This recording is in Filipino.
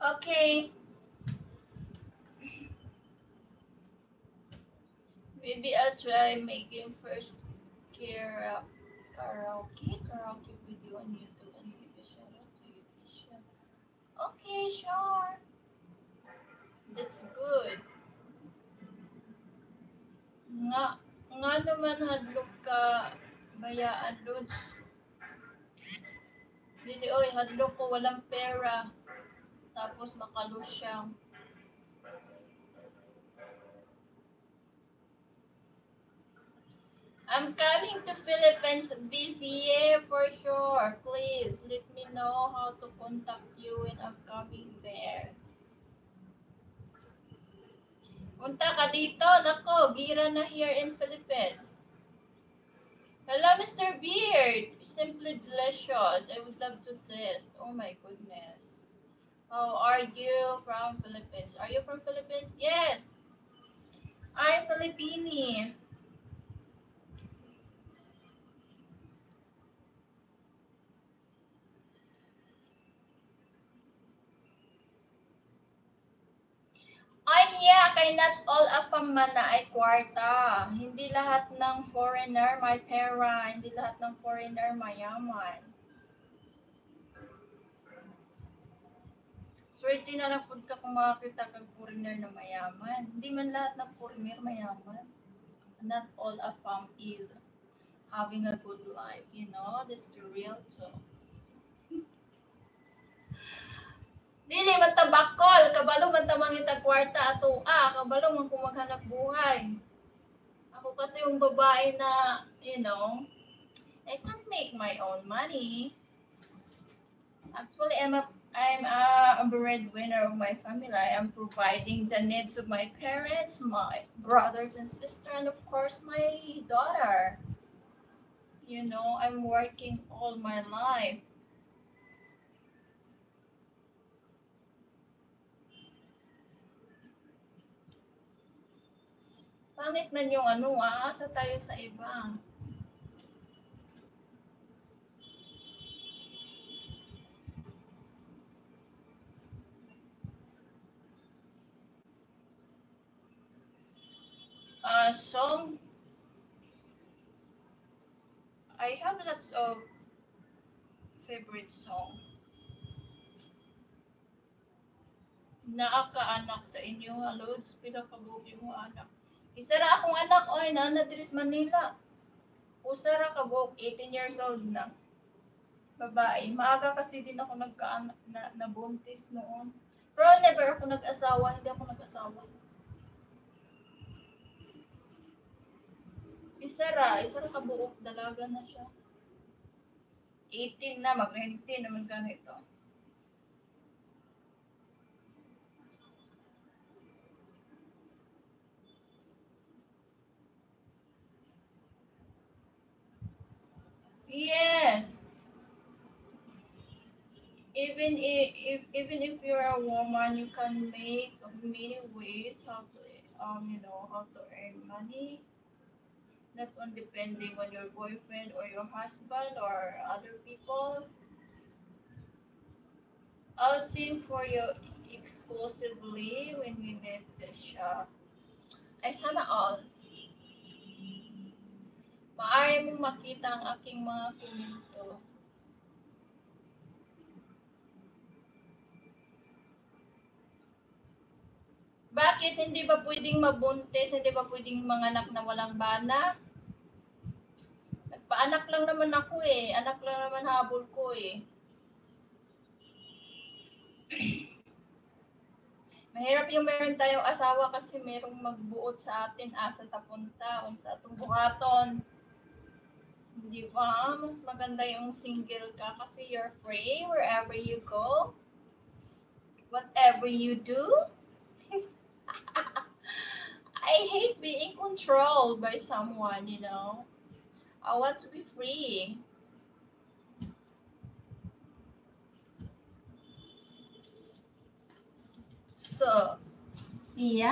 Okay. Maybe I'll try making first karaoke video on YouTube and give a shout out to you, Tisha. Okay, sure. That's good. Nga, nga naman hadlok ka bayaan, Lods. Dili, oy, hadlok ko walang pera. Tapos makalus siya. I'm coming to Philippines this year for sure. Please let me know how to contact you when I'm coming there. Punta ka dito. Nako, gira na here in Philippines. Hello, Mr. Beard. Simply delicious. I would love to taste. Oh my goodness. How are you from Philippines? Are you from Philippines? Yes. I'm Filipini. Ay, yeah, kay not all of na ay kwarta. Hindi lahat ng foreigner may pera. Hindi lahat ng foreigner mayaman. Swerte na lang po ka kung makakita kang foreigner na mayaman. Hindi man lahat ng foreigner mayaman. Not all of is having a good life. You know, that's the real talk. Dili man tabakol, kabalo man tamang ita kwarta ato kabalo man kung maghanap buhay. Ako kasi yung babae na, you know, I can make my own money. Actually, I'm a breadwinner of my family. I am providing the needs of my parents, my brothers and sister, and of course my daughter. You know, I'm working all my life. Pangit man yung aasa tayo sa iba. Song. I have lots of favorite song. Naa ka anak sa inyo, Lods? Pila ka bugi mo anak? Isa ra akong anak, oy, nana diri sa Manila. Usa ra ka buok, 18 years old na. Babae. Maaga kasi din ako nagkaanak na nabuntis noon. Pero never ako nag-asawa, hindi ako nag-asawa. Isa ra ka buok, dalaga na siya. 18 na, mag-19 naman ganito. Yes. Even if you're a woman, you can make many ways how to how to earn money. Not on depending on your boyfriend or your husband or other people. I'll sing for you exclusively when we meet siya. Ay, sana all. Maaari mong makita ang aking mga komento. Bakit hindi ba pwedeng mabuntis? Hindi ba pwedeng manganak na walang bana? Nagpaanak lang naman ako eh. Anak lang naman habol ko eh. Mahirap yung meron tayong asawa kasi merong magbuot sa atin asa tapunta sa atong buhaton. Di ba? Mas maganda yung single ka kasi you're free wherever you go. Whatever you do. I hate being controlled by someone, you know. I want to be free. So, yeah.